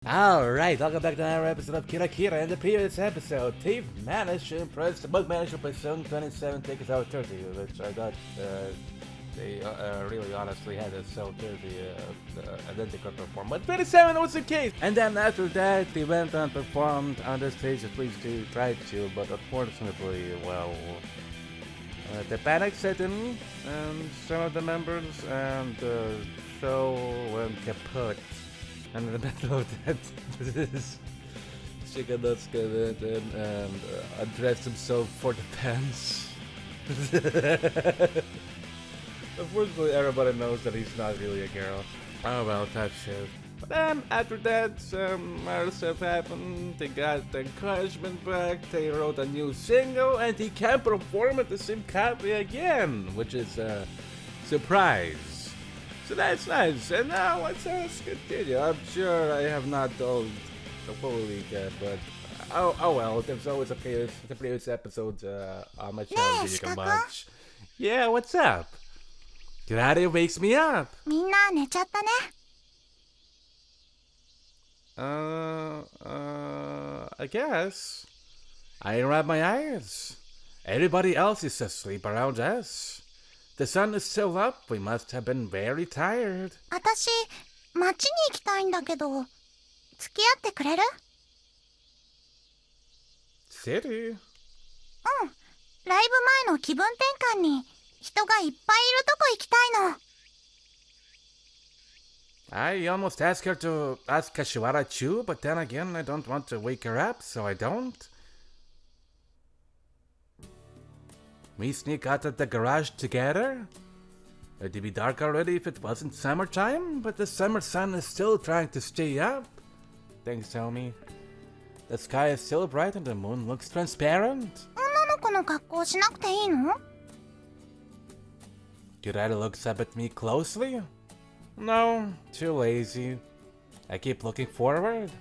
Alright, welcome back to another episode of Kira Kira. In the previous episode, Thief managed to impress the bug manager by selling 27 tickets out of 30, which I thought they really honestly had to sell 30 identical perform. But 27 was the case! And then after that, they went and performed on the stage, at least they tried to, but unfortunately, well, the panic set in, and some of the members, and the show went kaput. And in the middle of that, this chicken nuts came in and undressed himself for the dance. Unfortunately, everybody knows that he's not really a girl. Oh well, tough shit. But then, after that, some other stuff happened. They got the encouragement back, they wrote a new single, and he can perform at the same cafe again, which is a surprise. So that's nice, and now let's continue. I'm sure I have not told the full recap, but oh well, there's always the previous episodes on my channel that you can watch. Yeah, what's up? Karate wakes me up. みんな寝ちゃったね。I guess. I rub my eyes. Everybody else is asleep around us. The sun is still up. We must have been very tired. 私、街に行きたいんだけど、付き合ってくれる？ City? うん。ライブ前の気分転換に人がいっぱいいるとこ行きたいの。I almost asked her to ask Kashiwara too, but then again, I don't want to wake her up, so I don't. We sneak out of the garage together? It'd be dark already if it wasn't summertime, but the summer sun is still trying to stay up. Thanks, Tommy. The sky is still bright and the moon looks transparent. 女の子の格好しなくていいの？ Kirata looks up at me closely. No, too lazy. I keep looking forward.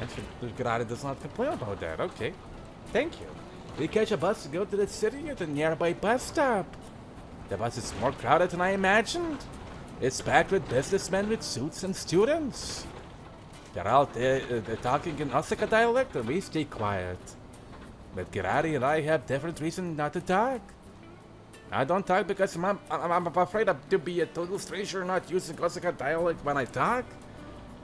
Actually, Kirata does not complain about that. Okay. Thank you. We catch a bus to go to the city at the nearby bus stop. The bus is more crowded than I imagined. It's packed with businessmen with suits and students. They're all talking in Osaka dialect and we stay quiet. But Kirari and I have different reasons not to talk. I don't talk because I'm afraid to be a total stranger not using Osaka dialect when I talk.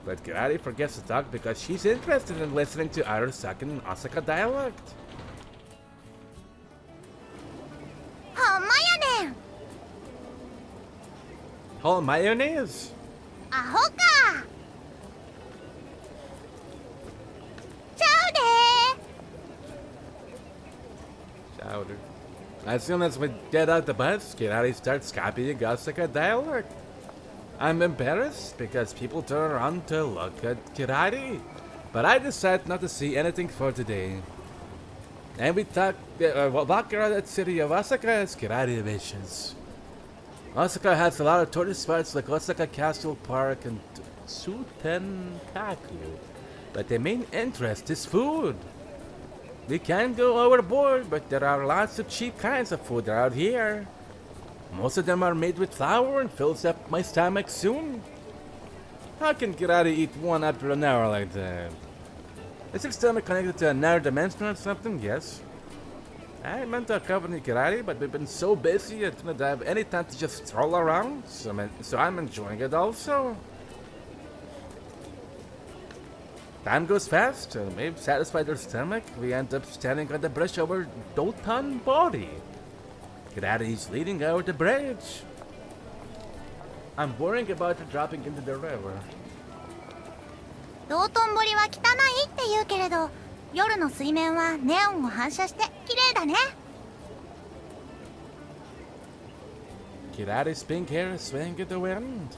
But Kirari forgets to talk because she's interested in listening to others talking in Osaka dialect. ほんまやねん。 Whole mayonnaise? アホか。ちゃうで。 Chowder. As soon as we get out the bus, Kirari starts copying Osaka dialect. I'm embarrassed because people turn around to look at Kirari, but I decide not to see anything for today. And we walk around the city of Osaka as Kirari wishes. Osaka has a lot of tourist spots like Osaka Castle Park and Tsutenkaku, but the main interest is food. We can go overboard, but there are lots of cheap kinds of food out here. Most of them are made with flour and fills up my stomach soon. How can Kirari eat one after an hour like that? Is your stomach connected to another dimension or something? Yes. I meant to accompany Kirari, but we've been so busy I didn't have any time to just stroll around, so I'm enjoying it also. Time goes fast, and we've satisfied our stomach. We end up standing on the bridge over Doton Body. Kirari's leading over the bridge. I'm worrying about her dropping into the river. 道頓堀は汚いって言うけれど、夜の水面はネオンを反射して綺麗だね。 Kirari's pink hair is swaying in the wind.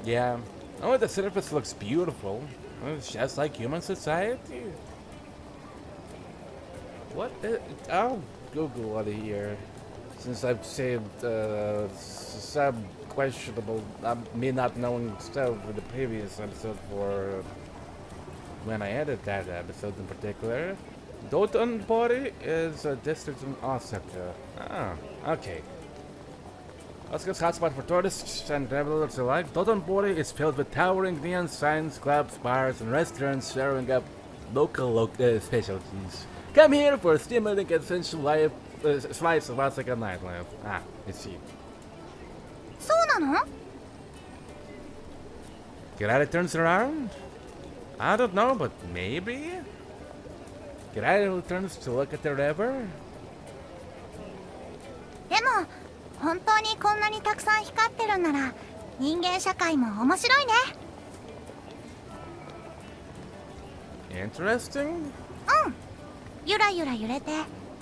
Yeah, oh, the surface looks beautiful. It's just like human society. What? I'll Google out of here, since I've saved some questionable, me not knowing stuff for the previous episode for when I edited that episode in particular. Dotonbori is a district in Osaka. Ah, okay. Oscar's hotspot for tourists and travelers alike, Dotonbori is filled with towering neon signs, clubs, bars, and restaurants serving up local specialties. Come here for a stimulating and sensual life, slice of Osaka nightlife. Ah, I see. そうなの？ Kirari turns around? I don't know, but maybe? Kirari turns to look at the river? でも本当にこんなにたくさん光ってるんなら人間社会も面白いね。 Interesting? うん。ゆらゆら揺れて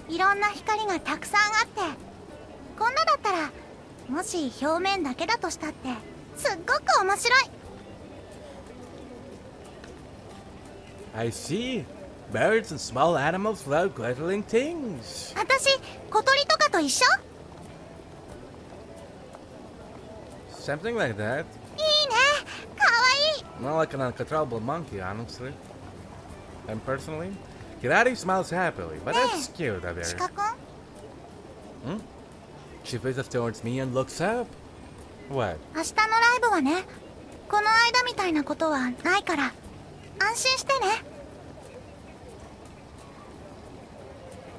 いろんな光がたくさんあってこんなだったらもし表面だけだとしたってすっごく面白い。 I see. Birds and small animals love glittering things. 私小鳥とかと一緒？ Something like that. いいね。かわいい。 More like an uncontrollable monkey, honestly. And personally, Kirari smiles happily, but that's cute of her. シカ君？ Hmm? She faces towards me and looks up. What? 明日のライブはねこの間みたいなことはないから安心してね。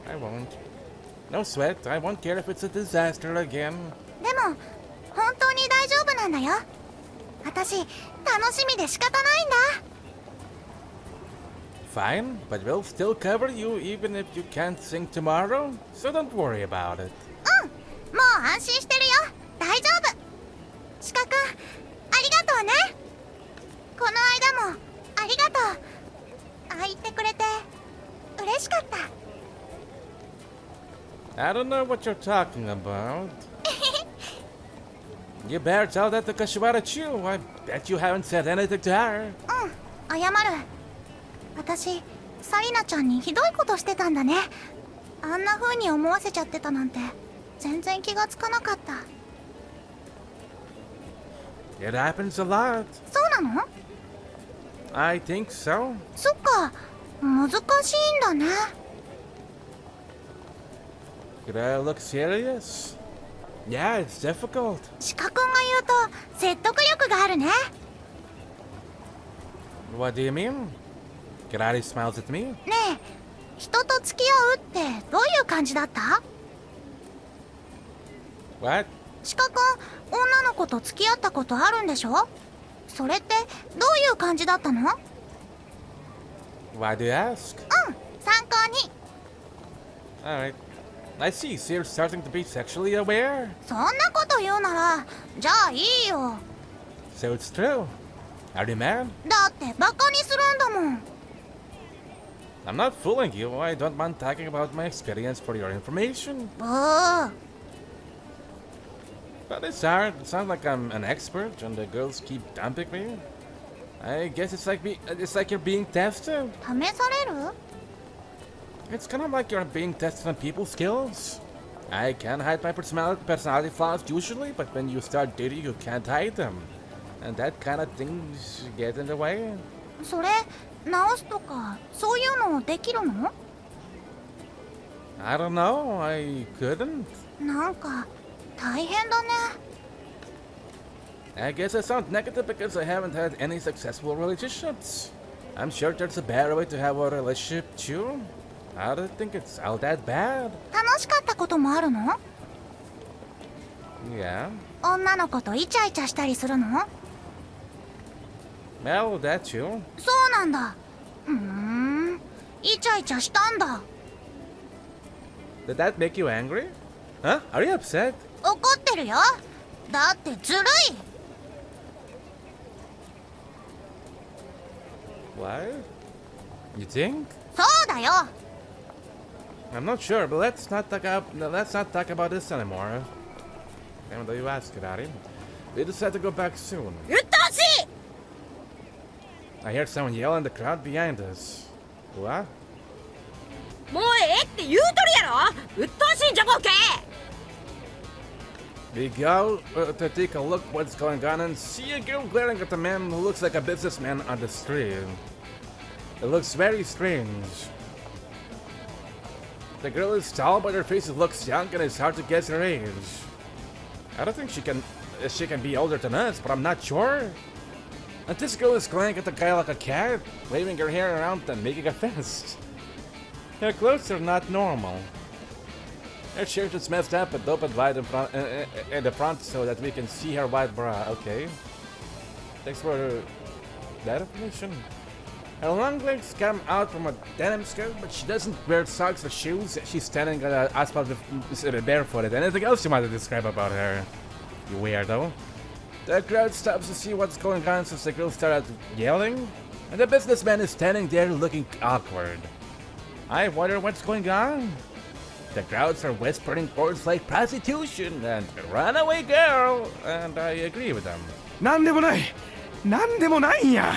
I won't. No sweat. I won't care if it's a disaster again. でも本当に大丈夫なんだよ。私楽しみで仕方ないんだ。 Fine, but we'll still cover you even if you can't sing tomorrow, so don't worry about it. うん、もう安心してるよ。大丈夫。シカ君ありがとうね。この間もありがとう。ああ言ってくれて嬉しかった。 I don't know what you're talking about. You better tell that to Kashiwara Chu. I bet you haven't said anything to her. うん、謝る。私サリナちゃんにひどいことしてたんだね。あんな風に思わせちゃってたなんて全然気がつかなかった。 It happens a lot. そうなの？ I think so. そっか、難しいんだね。 Could I look serious? Yeah, it's difficult. シカ君が言うと説得力があるね。 What do you mean? Kirari smiles at me. ねえ、人と付き合うってどういう感じだった？ What? シカ君、女の子と付き合ったことあるんでしょ？それってどういう感じだったの？ Why do you ask? うん、参考に。 Alright. I see, so you're starting to be sexually aware. そんなこと言うなら、じゃあいいよ。 So it's true. Are you mad? だってバカにするんだもん。 I'm not fooling you. I don't mind talking about my experience for your information. ブー。 But it's hard. It sounds like I'm an expert and the girls keep dumping me. I guess it's like you're being tested. 試される？ It's kind of like you're being tested on people's skills. I can hide my personality flaws usually, but when you start dating, you can't hide them. And that kind of things get in the way. それ直すとかそういうのできるの？ I don't know. I couldn't. なんか大変だね。 I guess I sound negative because I haven't had any successful relationships. I'm sure there's a better way to have a relationship too. I don't think it's all that bad. 楽しかったこともあるの？ Yeah. 女の子とイチャイチャしたりするの？ Well, that too. そうなんだ。イチャイチャしたんだ。 Did that make you angry? Huh? Are you upset? 怒ってるよ。だってずるい。 What? You think? そうだよ。 I'm not sure, but let's not talk about this anymore. Damn, do you ask, Kirari? We decide to go back soon. うっとうしい。 I hear someone yell in the crowd behind us. What? もうええって言うとるやろ。うっとうしいんじゃボケ。 We go to take a look what's going on and see a girl glaring at a man who looks like a businessman on the street. It looks very strange. The girl is tall, but her face looks young and it's hard to guess her age. I don't think she can be older than us, but I'm not sure. And this girl is glaring at the guy like a cat, waving her hair around and making a fist. Her clothes are not normal. Her shirt is messed up and opened wide in the front so that we can see her white bra. Okay. Thanks for that information. Her long legs come out from a denim skirt, but she doesn't wear socks or shoes. She's standing on the asphalt barefooted. Anything else you want to describe about her? You weirdo. The crowd stops to see what's going on since the girl started yelling, and the businessman is standing there looking awkward. I wonder what's going on. The crowds are whispering words like prostitution and runaway girl, and I agree with them. なんでもないんや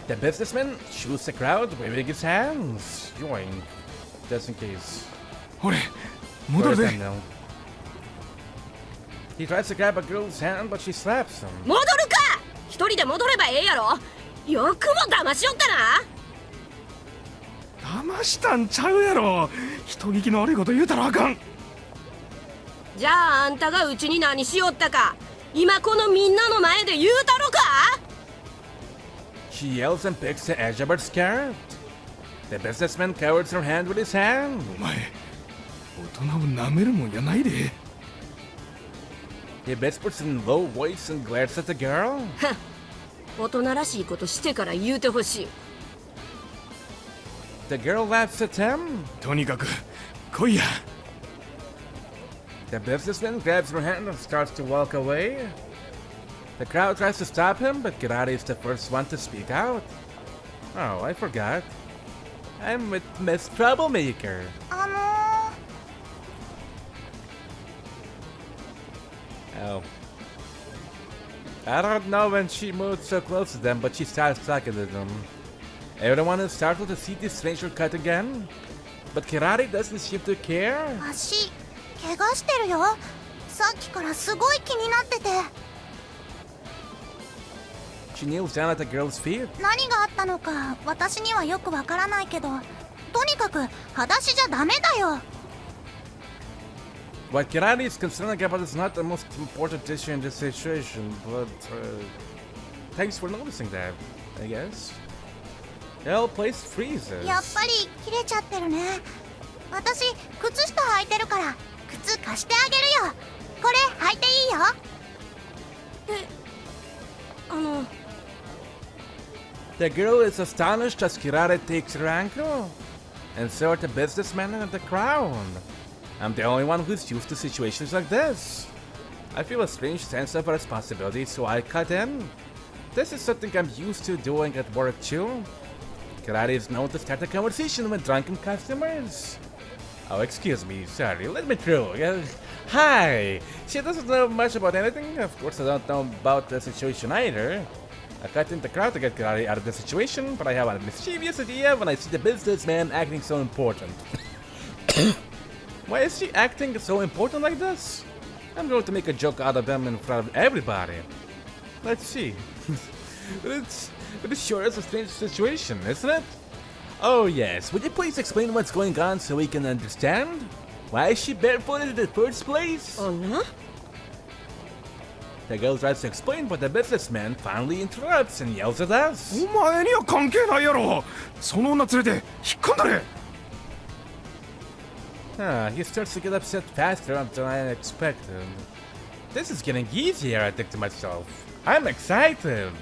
The businessman shoots the crowd, waving his hands. Yoink. Just in case. ほれ戻る Where's ぜ them now? He tries to grab a girl's hand, but she slaps him. 戻るか。一人で戻ればええやろ。よくも騙しよったな。騙したんちゃうやろ人聞きの悪いこと言うたらあかんじゃああんたがうちに何しよったか今このみんなの前で言うたろか。 She yells and picks the edge of her skirt. The businessman covers her hand with his hand. お前大人を舐めるもんやないで He whispers in low voice and glares at the girl. 大人らしいことしてから言うてほしい。 The girl laughs at him. とにかく来いや The businessman grabs her hand and starts to walk away. The crowd tries to stop him, but Karate is the first one to speak out. Oh, I forgot. I'm with Miss Troublemaker. ー Oh. I don't know when she moved so close to them, but she starts talking to them. Everyone is startled to see this stranger cut again, but Karate doesn't seem to care. 足怪我してるよ。さっきからすごい気になってて。 She kneels down at the girl's feet. 何があったのか私にはよくわからないけど、とにかく裸足じゃダメだよ。 What Karate is concerned about is not the most important issue in this situation, but thanks for noticing that, I guess. The whole place freezes. やっぱり切れちゃってるね。私靴下履いてるから靴貸してあげるよ。これ履いていいよ。The girl is astonished as Kirare takes her ankle, and so are the businessmen and the crowd. I'm the only one who's used to situations like this. I feel a strange sense of responsibility, so I cut in. This is something I'm used to doing at work too. Karate is known to start a conversation with drunken customers. Oh, excuse me, sorry, let me through. Hi! She doesn't know much about anything. Of course, I don't know about the situation either. I cut in the crowd to get Karate out of the situation, but I have a mischievous idea when I see the businessman acting so important. Why is she acting so important like this? I'm going to make a joke out of him in front of everybody. Let's see. It sure is a strange situation, isn't it? Oh yes, would you please explain what's going on so we can understand? Why is she barefooted in the first place? あんな The girl tries to explain, but the businessman finally interrupts and yells at us. お前には関係ないやろその女連れて引っ込んだれ He starts to get upset faster than I expected. This is getting easier, I think to myself. I'm excited!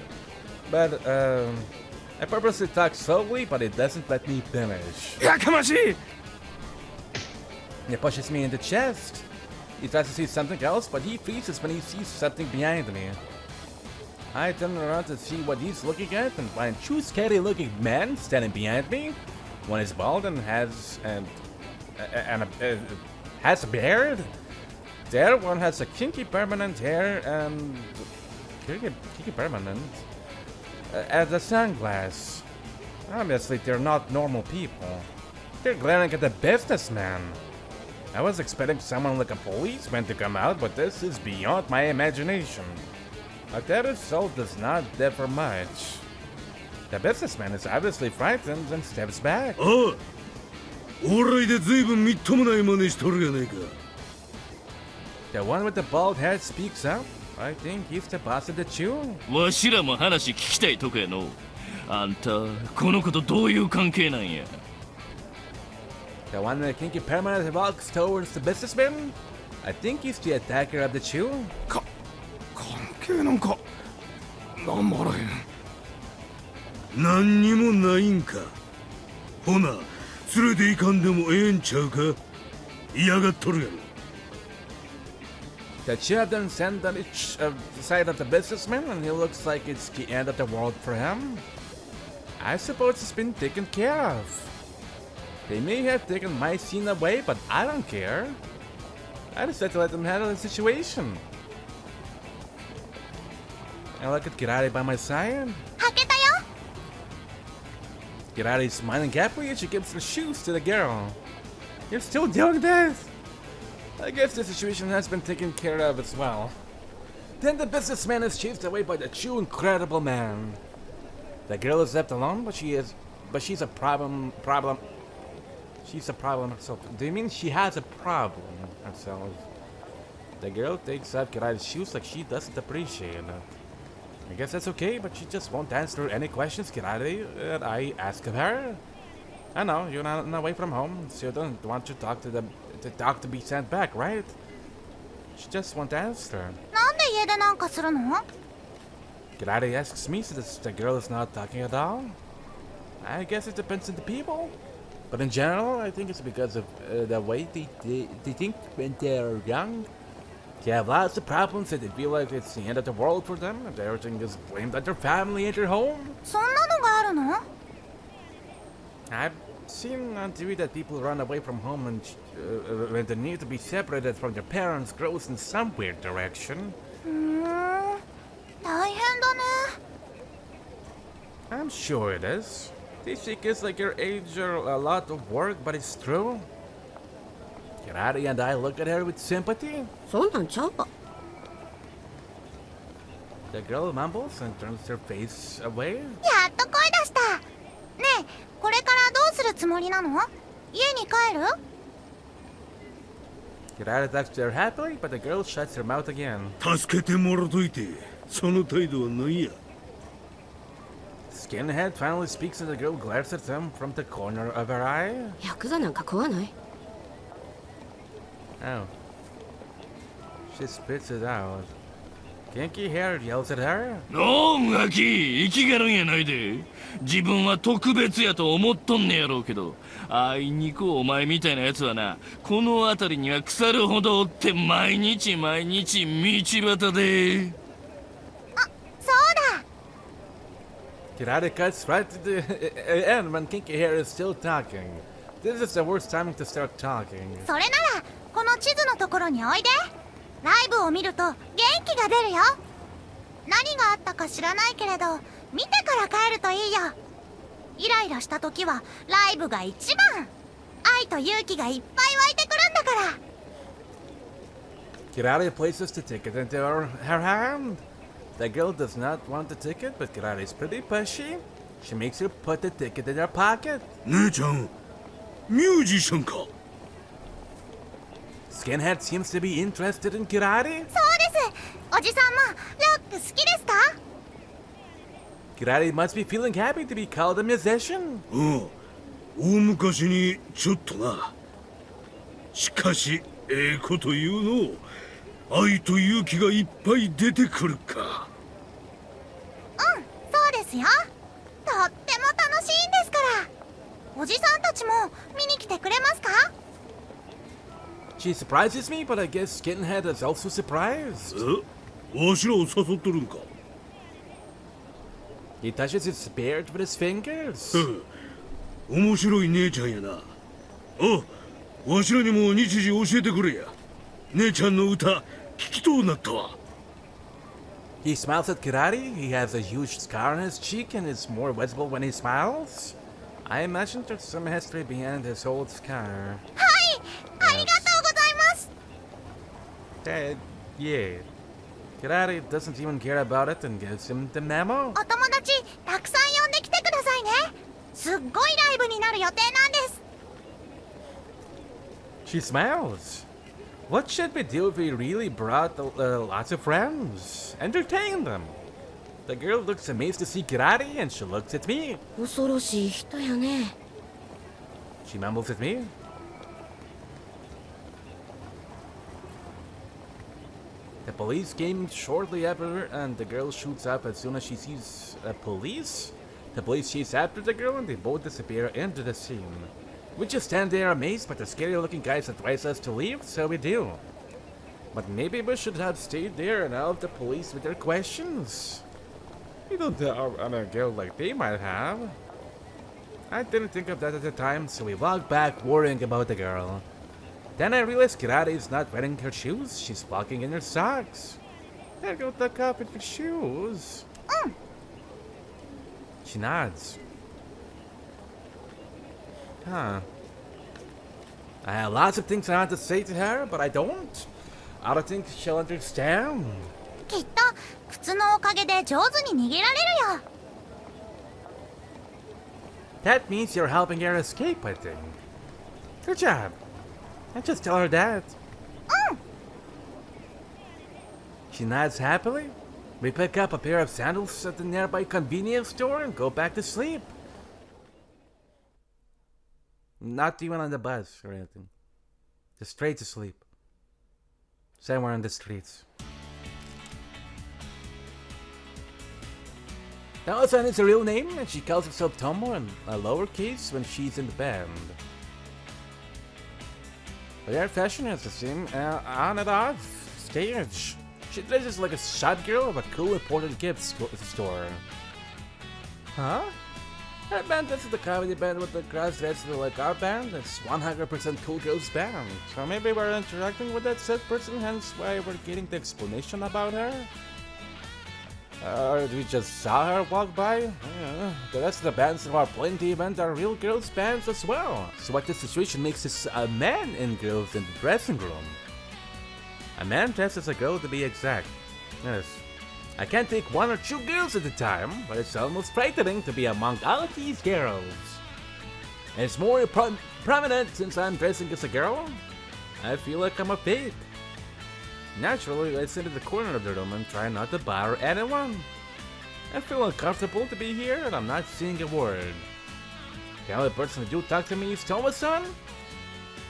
But, I purposely talk slowly, but it doesn't let me finish. やかましい He pushes me in the chest. He tries to see something else, but he freezes when he sees something behind me. I turn around to see what he's looking at and find two scary-looking men standing behind me. One is bald and has a beard. The other one has a kinky permanent hair and kinky permanent and a sunglass. Obviously, they're not normal people. They're glaring at the businessman. I was expecting someone like a policeman to come out, but this is beyond my imagination. But that result does not differ much. The businessman is obviously frightened and steps back. おうお笑いで随分みっともない真似しとるやないか The one with the bald head speaks up. I think he's the boss of the Chew. わしらも話聞きたいとこやの。あんたこの子とどういう関係なんや。 The one with the kinky permanent walks towards the businessman. I think he's the attacker of the Chew. 関係なんかなんもあらへん。何にもないんか。ほな連れて行かんでもええんちゃうか。嫌がっとるやろ。 The Chew have been sent on each side of the businessman, and he looks like it's the end of the world for him. I suppose it's been taken care of. They may have taken my scene away, but I don't care. I decided to let them handle the situation. I look at Kirari by my side. はけたよ。 Kirari is smiling happily as she gives her shoes to the girl. You're still doing this? I guess the situation has been taken care of as well. Then the businessman is chased away by the true incredible man. The girl is left alone, but she's a problem. She's a problem herself. Do you mean she has a problem herself? The girl takes off Kirai's shoes like she doesn't appreciate it. I guess that's okay, but she just won't answer any questions Kirai that I ask of her. I know, you're not away from home, so you don't want to talk to be sent back, right? She just won't answer. なんで家出なんかするの？ Kirai asks me since the girl is not talking at all. I guess it depends on the people. But in general, I think it's because of the way they think when they're young. They have lots of problems and they feel like it's the end of the world for them and everything is blamed on their family and their home. そんなのがあるの？ I've seen on TV that people run away from home and when the need to be separated from their parents grows in some weird direction. 大変だね。 I'm sure it is. They say kids like your age are a lot of work, but it's true. Kirari and I look at her with sympathy. そんなんちゃうわ。 The girl mumbles and turns her face away. やっと声出した。ねえ、これからどうするつもりなの？家に帰る？ Kirari talks to her happily, but the girl shuts her mouth again. 助けてもろといてその態度は何や。 Skinhead finally speaks and the girl glares at him from the corner of her eye. ヤクザなんか食わない。 Oh. She spits it out. Kinky hair yells at her. のんガキ生きがるんやないで。自分は特別やと思っとんねやろうけど、あいにくお前みたいなやつはな、この辺りには腐るほどおって毎日道端で。 Kirari cuts right to the end when Kinky hair is still talking. This is the worst timing to start talking. それならこの地図のところにおいで。ライブを見ると元気が出るよ。何があったか知らないけれど見てから帰るといいよ。イライラした時はライブが一番。愛と勇気がいっぱい湧いてくるんだから。 Kirari places the ticket into her hand. The girl does not want the ticket, but Kirari is pretty pushy. She makes her put the ticket in her pocket. 姉ちゃんミュージシャンか。 Skinhead seems to be interested in Kirari. そうです。おじさんもロック好きですか？ Kirari must be feeling happy to be called a musician. 大昔にちょっとな。しかしええこと言うの。愛と勇気がいっぱい出てくるか。そうですよ。とっても楽しいんですから。おじさんたちも見に来てくれますか？ She surprises me, but I guess Skinhead is also surprised. わしらを誘っとるんか。 He touches his beard with his fingers. 面白い姉ちゃんやな。わしらにも日時教えてくれや。姉ちゃんの歌聞きとうなったわ。 He smiles at Kirari. He has a huge scar on his cheek and is more visible when he smiles. I imagine there's some history behind his old scar. はい、ありがとうございます。 Yeah. Kirari doesn't even care about it and gives him the memo. お友達たくさん呼んできてくださいね。すっごいライブになる予定なんです。 She smiles. What should we do if we really brought lots of friends? Entertain them. The girl looks amazed to see karate and she looks at me. 恐ろしい人やね。 She mumbles at me. The police came shortly after and the girl shoots up as soon as she sees police. The police chase after the girl and they both disappear into the scene. We just stand there amazed, but the scary looking guys advise us to leave, so we do. But maybe we should have stayed there and helped the police with their questions. We don't know on a girl like they might have. I didn't think of that at the time, so we walked back worrying about the girl. Then I realized Karate is not wearing her shoes, she's walking in her socks. There goes the cup with her shoes. She nods. Huh. I have lots of things I want to say to her, but I don't. I don't think she'll understand. きっと靴のおかげで上手に逃げられるよ。 That means you're helping her escape, I think. Good job. I just tell her that. She nods happily. We pick up a pair of sandals at the nearby convenience store and go back to sleep. Not even on the bus or anything. Just straight to sleep. Somewhere in the streets. Naosan is her real name, and she calls herself Tomo in a lowercase when she's in the band. Their fashion is the same on and off stage. She dresses like a shot girl of a cool imported gifts store. Huh? Her band is the comedy band with the cross-dressed like our band. It's 100% cool girls band. So maybe we're interacting with that said person, hence why we're getting the explanation about her. Or we just saw her walk by? Yeah. The rest of the bands who are playing the event are real girls bands as well. So what this situation makes is a man and girls in the dressing room. A man dressed as a girl to be exact. Yes. I can't take one or two girls at a time, but it's almost frightening to be among all these girls. And it's more prominent since I'm dressing as a girl. I feel like I'm a pig. Naturally, I sit in the corner of the room and try not to bother anyone. I feel uncomfortable to be here and I'm not saying a word. The only person who do talk to me is Tomo-san.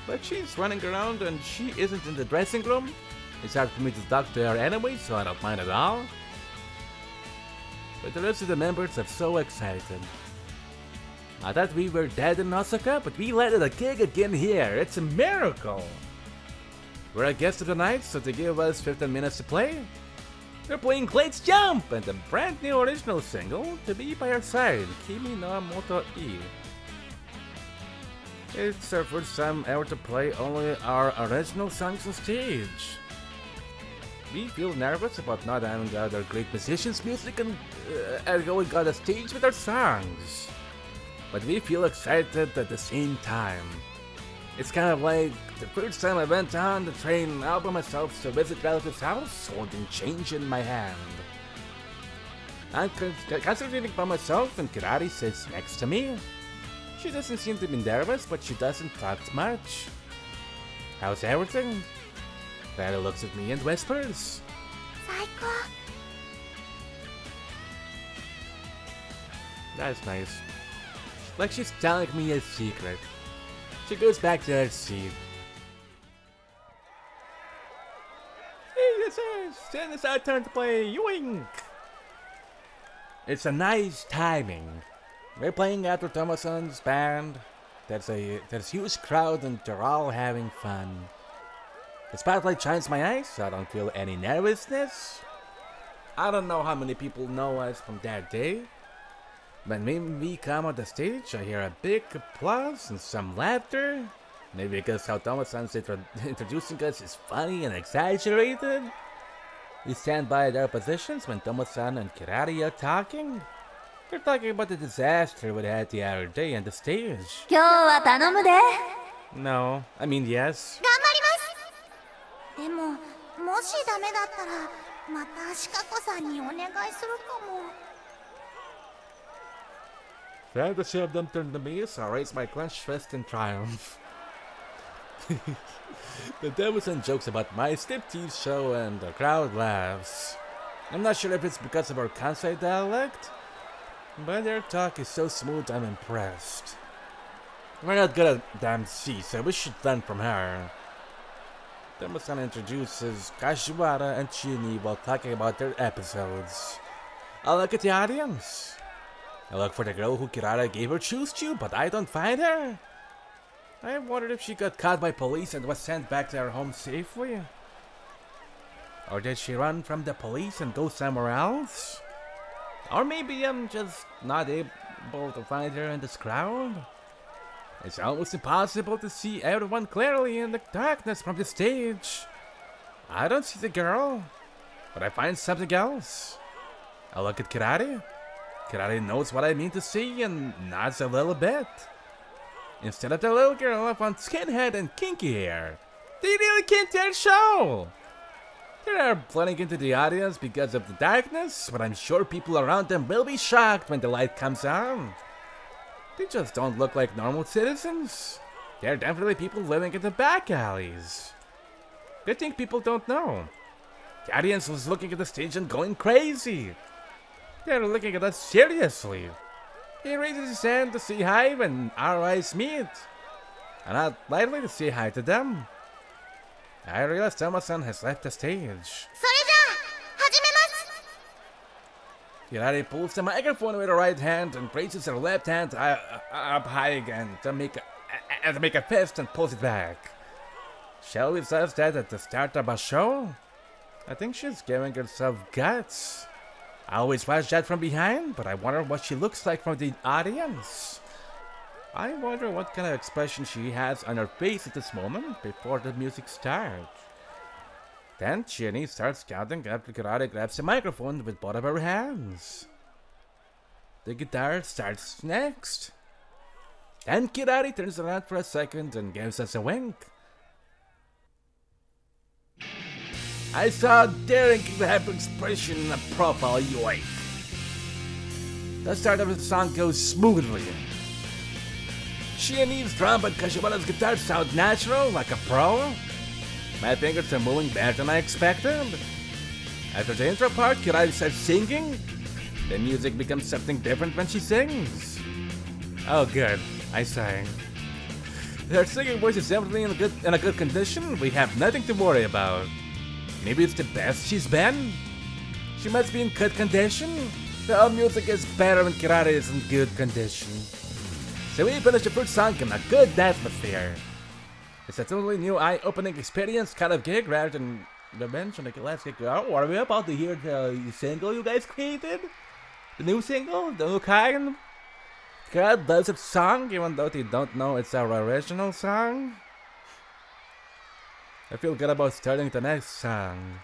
But she's running around and she isn't in the dressing room. It's hard for me to talk to her anyway, so I don't mind at all. But the rest of the members are so excited. I thought we were dead in Osaka, but we landed a gig again here. It's a miracle! We're a guest of the night, so they give us 15 minutes to play. We're playing Glade's Jump and the brand new original single, To Be By Your Side, Kimi no Moto I. It's our first time ever to play only our original songs on stage. We feel nervous about not having other great musicians' music and going on the stage with our songs. But we feel excited at the same time. It's kind of like the first time I went on the train all by myself to visit relatives' house, holding change in my hand. I'm concentrating by myself and Kirari sits next to me. She doesn't seem to be nervous, but she doesn't talk much. How's everything? Kirari looks at me and whispers. 最高。 That's nice. Like she's telling me a secret. She goes back to her seat. Hey, it's our turn to play Yoink! It's a nice timing. We're playing after Tomo-san's band. There's a huge crowd and they're all having fun. The spotlight shines my eyes, so I don't feel any nervousness. I don't know how many people know us from that day. But when we come on the stage, I hear a big applause and some laughter. Maybe because how Tomo-san's introducing us is funny and exaggerated. We stand by their positions when Tomo-san and Kirari are talking. They're talking about the disaster we had the other day on the stage. 今日は頼むで。 No, I mean yes. 頑張ります。でも、もしダメだったら、またシカ子さんにお願いするかも。 Glad to see them turn to me, so I raise my clenched fist in triumph. The Devilson jokes about my striptease show and the crowd laughs. I'm not sure if it's because of our Kansai dialect, but their talk is so smooth I'm impressed. We're not good at damn C, so we should learn from her. Devilson introduces Kashiwara and Chini while talking about their episodes. I look at the audience. I look for the girl who Kirara gave her shoes to, but I don't find her. I wondered if she got caught by police and was sent back to her home safely. Or did she run from the police and go somewhere else? Or maybe I'm just not able to find her in this crowd. It's almost impossible to see everyone clearly in the darkness from the stage. I don't see the girl, but I find something else. I look at Kirari. Kirari knows what I mean to see and nods a little bit. Instead of the little girl, I found skinhead and kinky hair. They really can't their show. They are blending into the audience because of the darkness, but I'm sure people around them will be shocked when the light comes on. They just don't look like normal citizens. They're definitely people living in the back alleys. They think people don't know. The audience was looking at the stage and going crazy. They're looking at us seriously. He raises his hand to say hi when our eyes meet. I'm not likely to say hi to them. I realize Thomason has left the stage. それじゃあ始めます。 Hirari pulls the microphone with her right hand and raises her left hand up high again to make a fist and pulls it back. Shelly says that at the start of a show. I think she's giving herself guts. I always watch that from behind, but I wonder what she looks like from the audience. I wonder what kind of expression she has on her face at this moment before the music starts. Then Chinny starts counting after Karate grabs the microphone with both of her hands. The guitar starts next. Then Kirari turns around for a second and gives us a wink. I saw a daring happy expression in the profile yoink. The start of the song goes smoothly. Shiani's drum but Kashiwara's guitar sound natural, like a pro. My fingers are moving better than I expected. After the intro part, Kirari starts singing. The music becomes something different when she sings. Oh good, I sang. Her singing voice is definitely in a good condition. We have nothing to worry about. Maybe it's the best she's been. She must be in good condition. The old music is better when Kirari is in good condition. So we finished the first song in a good atmosphere. It's a totally new eye-opening experience kind of gig rather than revenge on the classic. Oh, are we about to hear the single you guys created? The new single? The new kind? God loves its song even though they don't know it's our original song? I feel good about starting the next song.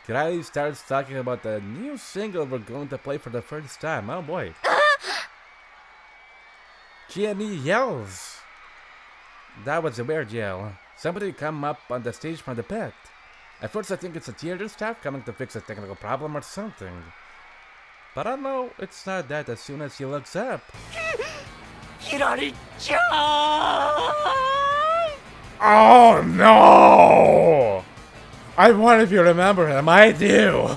Kirari starts talking about the new single we're going to play for the first time. Oh boy. GME yells. That was a weird yell. Somebody come up on the stage from the pit. At first I think it's a theater staff coming to fix a technical problem or something. But I know it's not that as soon as he looks up. Kirari-chan! Oh no! I wonder if you remember him. I do.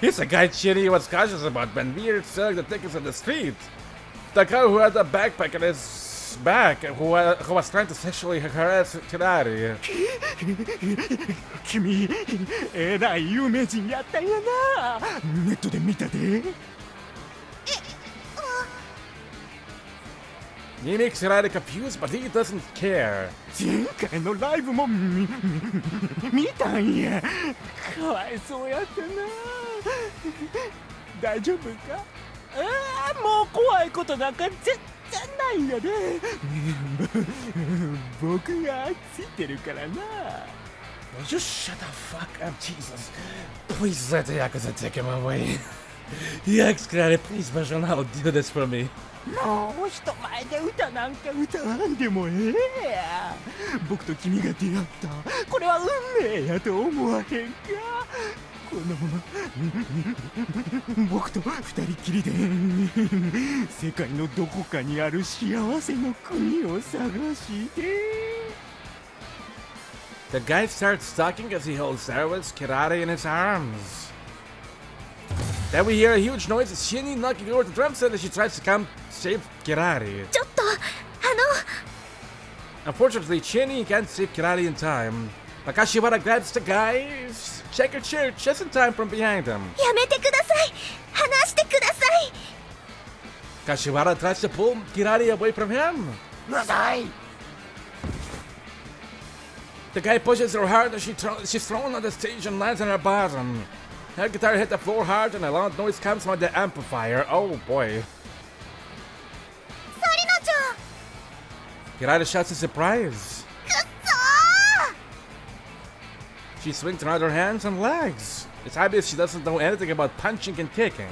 He's the guy Chiri was cautious about when we were selling the tickets on the street. The guy who had the backpack on his back, who was trying to sexually harass Kirari. 君、えらい有名人やったんやな。ネットで見たで。He makes Kirari confused, but he doesn't care. 前回のライブも見たんや。かわいそうやったな。大丈夫か？もう怖いことなんか絶対ないんやで。僕がついてるからな。Just shut the fuck up, Jesus. Please let the Yakuza take him away. Yes, Kirari, please, Bashana, do this for me. もう人前で歌なんか歌わんでもええや。僕と君が出会った。これは運命やと思わへんか。このまま僕と二人きりで世界のどこかにある幸せの国を探して。The guy starts talking as he holds Sarah's karate in his arms. Then we hear a huge noise as Shinny knocking over the drum set as she tries to come save Kirari. ちょっとUnfortunately, Shinny can't save Kirari in time. But Kashiwara grabs the guy's checkered shirt just in time from behind him. やめてください離してください Kashiwara tries to pull Kirari away from him. なさい The guy pushes her hard as she's thrown on the stage and lands on her bottom. Her guitar hit the floor hard and a loud noise comes from the amplifier. Oh boy. サリナちゃん Kirari shouts in surprise. くっそ She swings around her hands and legs. It's obvious she doesn't know anything about punching and kicking.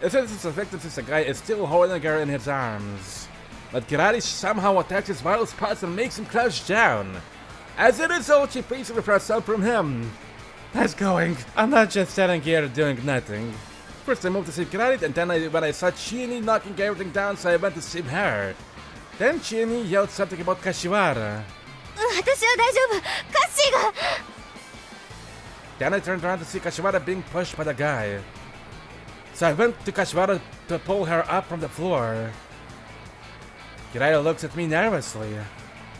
It says it's effective since the guy is still holding her in his arms. But Kirari somehow attacks his vital spots and makes him crouch down. As a result, she frees herself from him. Nice going. I'm not just standing here doing nothing. First I moved to save Kirari, and then when I saw Chini knocking everything down, so I went to save her. Then Chini yelled something about Kashiwara. 私は大丈夫カッシーが Then I turned around to see Kashiwara being pushed by the guy. So I went to Kashiwara to pull her up from the floor. Kirari looks at me nervously.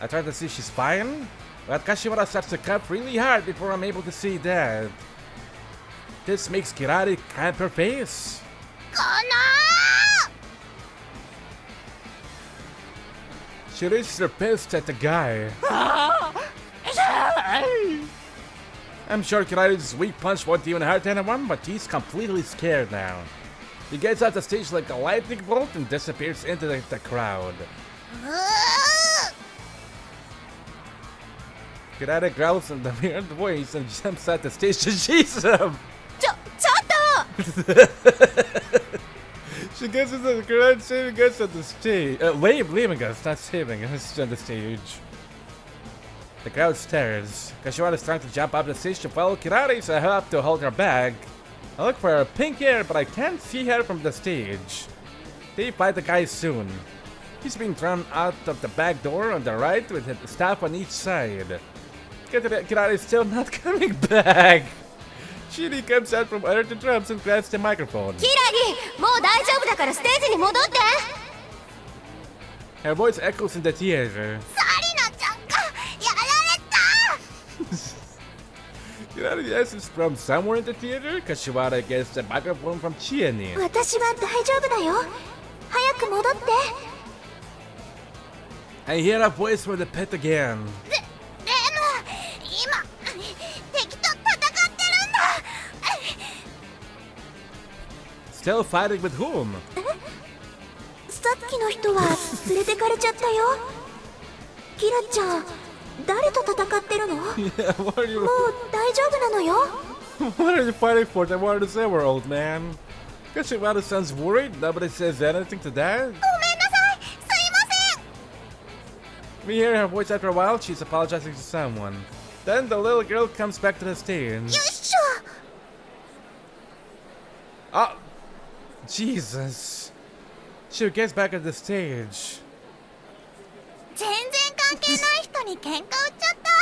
I try to see she's fine, but Kashiwara starts to cup really hard before I'm able to see that. This makes Kirari cramp her face. この She raises her fist at the guy. I'm sure Kirari's weak punch won't even hurt anyone, but he's completely scared now. He gets off the stage like a lightning bolt and disappears into the crowd. うー Kirari growls in the weird voice and jumps at the stage to chase him. ちょっと She gets into the crowd, saving us at the stage. Leaving us, not saving us on the stage. The crowd stares. Kashiwara is trying to jump up the stage to follow Kirari, so I have to hold her back. I look for her pink hair, but I can't see her from the stage. They fight the guy soon. He's being thrown out of the back door on the right with a staff on each side. Kirari is still not coming back. Shiri comes out from under the drums and grabs the microphone. キラリもう大丈夫だからステージに戻って Her voice echoes in the theater. サリナちゃんがやられた Kirari answers from somewhere in the theater. Kashiwara gets the microphone from Chieni. 私は大丈夫だよ早く戻って I hear a voice from the pit again. でも今敵と戦ってるんだ Still fighting with whom? さっきの人は連れてかれちゃったよキラちゃん誰と戦ってるの Yeah, what are も you う大丈夫なのよ what are you fighting for? I wanted to say we're old man. Kashiwara sounds worried. Nobody says anything to that. ごめんなさいすいません We hear her voice after a while. She's apologizing to someone. Then the little girl comes back to the stage. よっしょ Oh, Jesus. She gets back at the stage. 全然関係ない人に喧嘩売っちゃった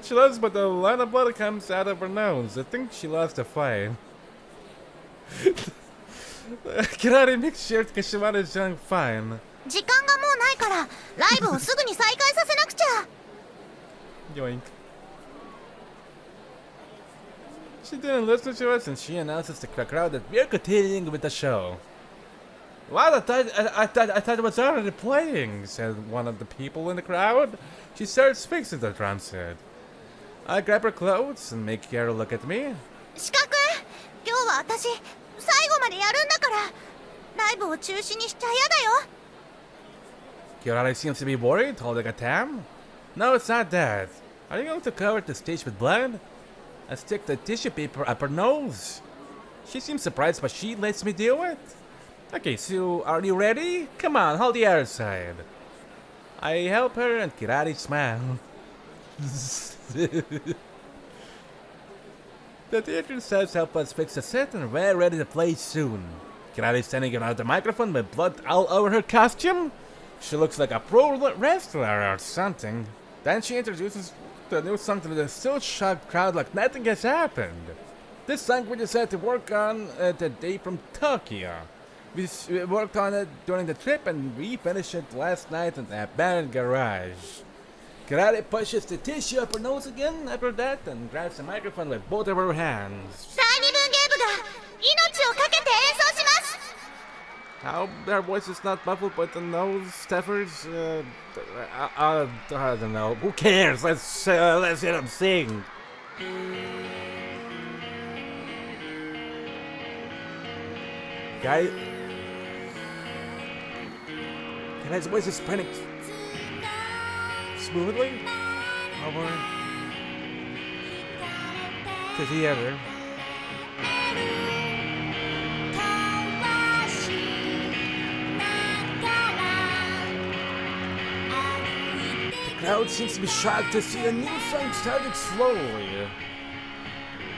She lost, but a line of blood comes out of her nose. I think she lost the fight. Kirari makes sure Kashiwara is doing fine. 時間がもうないからライブをすぐに再開させなくちゃ Yoink. She didn't listen to us and she announces to the crowd that we're continuing with the show. Wow, I thought it was already playing, said one of the people in the crowd. She starts fixing the drum set. I grab her clothes and make her look at me. 四角今日は私最後までやるんだからライブを中止にしちゃ嫌だよ Kirari seems to be worried, holding a tam. No, it's not that. Are you going to cover the stage with blood? I stick the tissue paper up her nose. She seems surprised, but she lets me do it. Okay, so are you ready? Come on, hold the other side. I help her and Kirari smile. The theater staff help us fix the set and we're ready to play soon. Kirari standing around the microphone with blood all over her costume. She looks like a pro wrestler or something. Then she introduces the new song to the still shocked crowd like nothing has happened. This song we decided to work on the day from Tokyo. We worked on it during the trip and we finished it last night in the abandoned garage. Karate pushes the tissue up her nose again after that and grabs the microphone with both of her hands. 第二分ゲームが命をかけて演奏します。 How their voice is not muffled by the nose stuffers? I don't know. Who cares? Let's hear them sing. Guy's voice is spreading smoothly over to the other. The crowd seems to be shocked to see the new song starting slowly.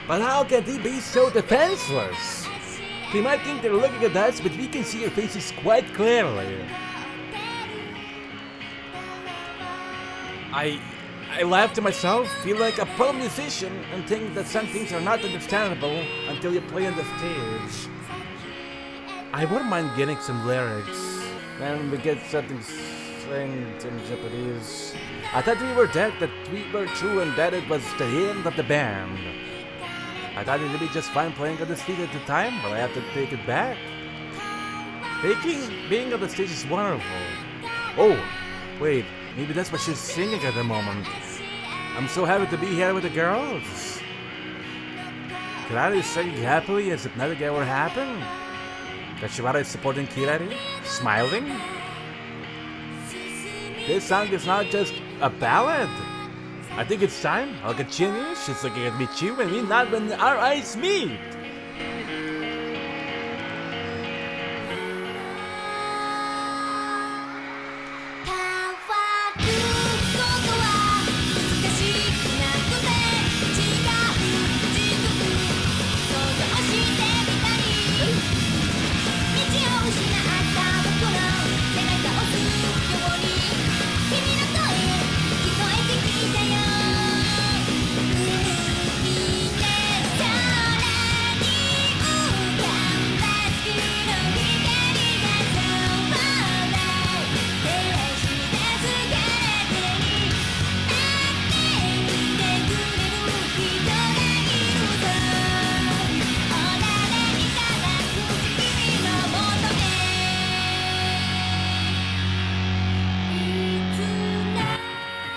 But how can they be so defenseless? They might think they're looking at us, but we can see their faces quite clearly. I laugh to myself, feel like a pro musician, and think that some things are not understandable until you play on the stage. I wouldn't mind getting some lyrics, and we get something slang in Japanese. I thought we were dead, that we were true, and that it was the end of the band. I thought it would be just fine playing on the stage at the time, but I have to take it back. Being on the stage is wonderful. Oh, wait, maybe that's what she's singing at the moment. I'm so happy to be here with the girls. Kirari is singing happily as if nothing ever happened. Kashiwara is supporting Kirari, smiling. This song is not just a ballad. I think it's time. I'll continue. She's looking at me too, and we nod when our eyes meet.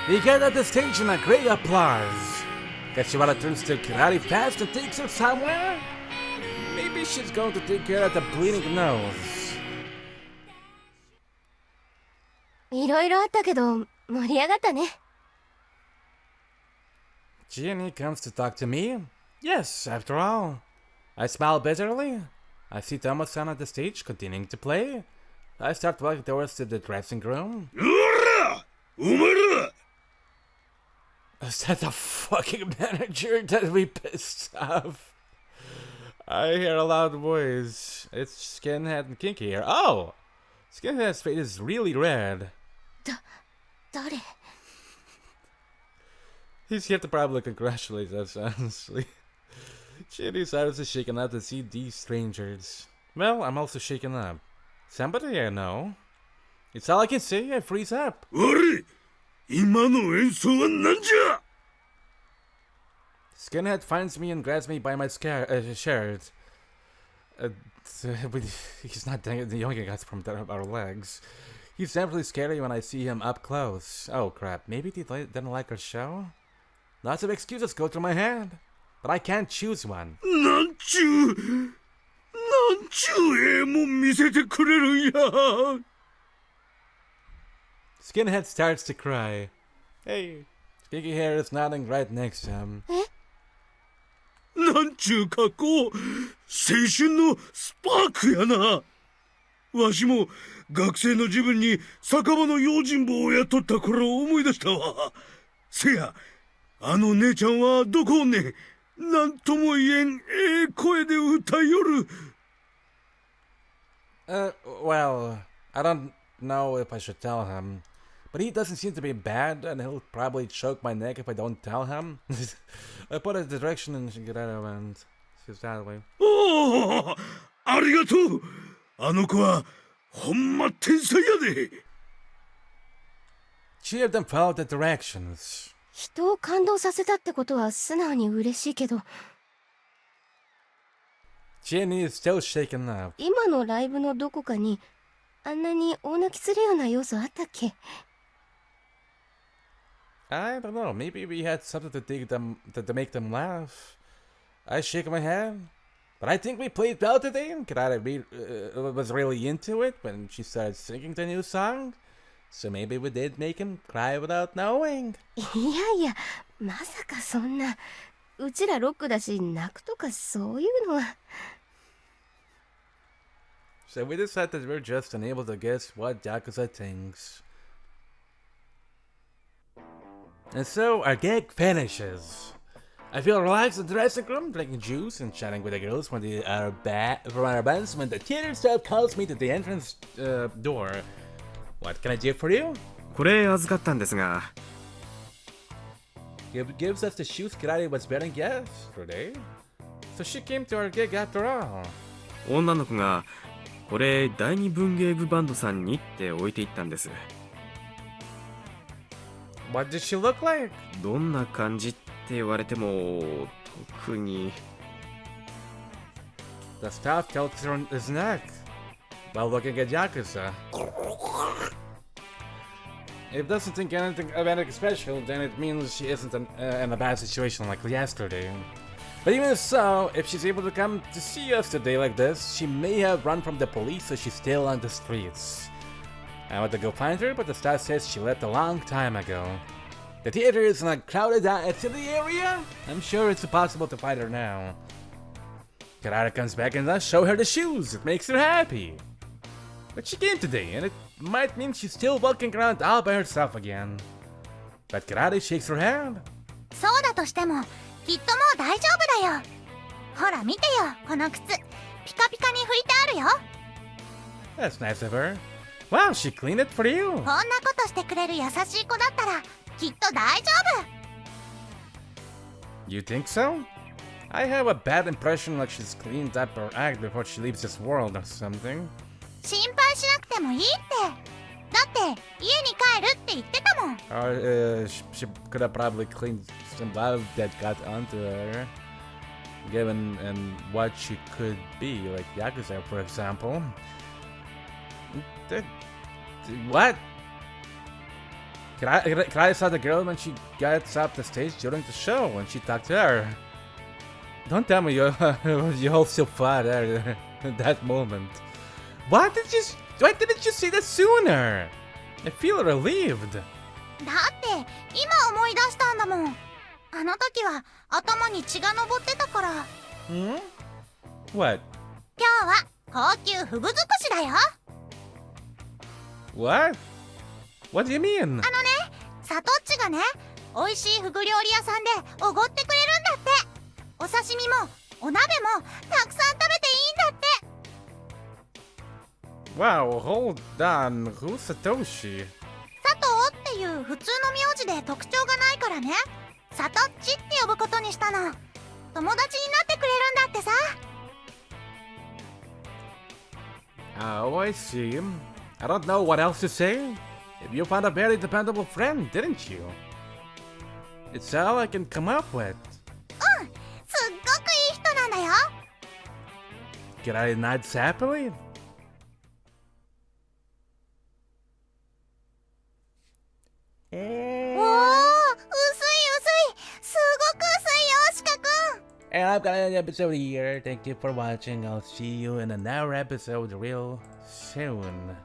We get at the stage and a great applause. Kashiwara turns to Kirari fast and takes her somewhere. Maybe she's going to take care of the bleeding nose. いろいろあったけど盛り上がったね。 Jenny comes to talk to me? Yes, after all. I smile bitterly. I see Tomo-san at the stage continuing to play. I start walking towards the dressing room. Is that the fucking manager that we pissed off? I hear a loud voice. It's Skinhead and Kinky here. Oh! Skinhead's face is really red. 誰? He's here to probably congratulate us, honestly. Jenny's eyes are shaken up to see these strangers. Well, I'm also shaken up. Somebody I know. It's all I can say, I freeze up. 今の演奏は何じゃ? Skinhead finds me and grabs me by my shirt. He's not yoinking us from our legs. He's definitely scary when I see him up close. Oh crap, maybe he didn't like our show? Lots of excuses go through my head, but I can't choose one. なんちゅうええもん見せてくれるんや. Skinhead starts to cry. Hey, Skinky Hair is nodding right next to him. なんちゅうかこう青春のスパークやな. わしも学生の自分に酒場の用心棒を雇った頃を思い出したわ。せや、あの姉ちゃんはどこおんねん。なんとも言えん声で歌いよる。Well, I don't know if I should tell him. But he doesn't seem to be bad, and he'll probably choke my neck if I don't tell him. I put it in the direction and she get out of and she's that way. おお、ありがとう。あの子はほんま天才やで。She of them followed the directions. 人を感動させたってことは素直に嬉しいけど、 Jenny is still shaken up. 今のライブのどこかにあんなに大泣きするような要素あったっけ？ I don't know. Maybe we had something to make them laugh. I shake my head, but I think we played well today. Karada was really into it when she started singing the new song. So maybe we did make him cry without knowing. いやいや、まさかそんな。うちらロックだし、泣くとかそういうのは。So we decided that we're just unable to guess what Yakuza thinks. And so our gig finishes. I feel relaxed in the dressing room, drinking juice and chatting with the girls from our bands when the theater staff calls me to the entrance door. What can I do for you? これ預かったんですが、 Gives us the shoes Karate was wearing yesterday. So she came to our gig after all. 女の子がこれ第二文芸部バンドさんにって置いていったんです。 What does she look like? どんな感じって言われても特に。 The staff tilts on his neck while looking at Yakuza. If it doesn't think anything of anything special, then it means she isn't in a bad situation like yesterday. But even so, if she's able to come to see us today like this, she may have run from the police, so she's still on the streets. I went to go find her, but the staff says she left a long time ago. The theater is in a crowded city area. I'm sure it's impossible to find her now. Karada comes back and does show her the shoes. It makes her happy. But she came today, and it might mean she's still walking around all by herself again. But Karada shakes her head. そうだとしてもきっともう大丈夫だよ。ほら見てよ、この靴ピカピカに拭いてあるよ。 That's nice of her. Wow, she cleaned it for you. こんなことしてくれる優しい子だったらきっと大丈夫。 You think so? I have a bad impression like she's cleaned up her act before she leaves this world or something. 心配しなくてもいいって。だって家に帰るって言ってたもん。 Or she could have probably cleaned some love that got onto her, given and what she could be, like Yakuza, for example. What? Can I saw the girl when she gets up the stage during the show when she talked to her. Don't tell me you hold so far there in that moment. Why didn't you see that sooner? I feel relieved. だって今思い出したんだもん。あの時は頭に血が上ってたから。Hmm? What? 今日は高級フグ尽くしだよ。 What? What do you mean? あのね、サトッチがね、美味しいフグ料理屋さんでおごってくれるんだって。お刺身もお鍋もたくさん食べていいんだって。 Wow, hold on. Who's Satoshi? 佐藤っていう普通の名字で特徴がないからね、サトッチって呼ぶことにしたの。友達になってくれるんだってさ。 Oh, I see. I don't know what else to say. You found a very dependable friend, didn't you? It's all I can come up with. うん、すっごくいい人なんだよ。 Can I nod happily? おー、薄い薄い、すごく薄いよ、シカくん。 And I've got an episode here. Thank you for watching. I'll see you in another episode real soon.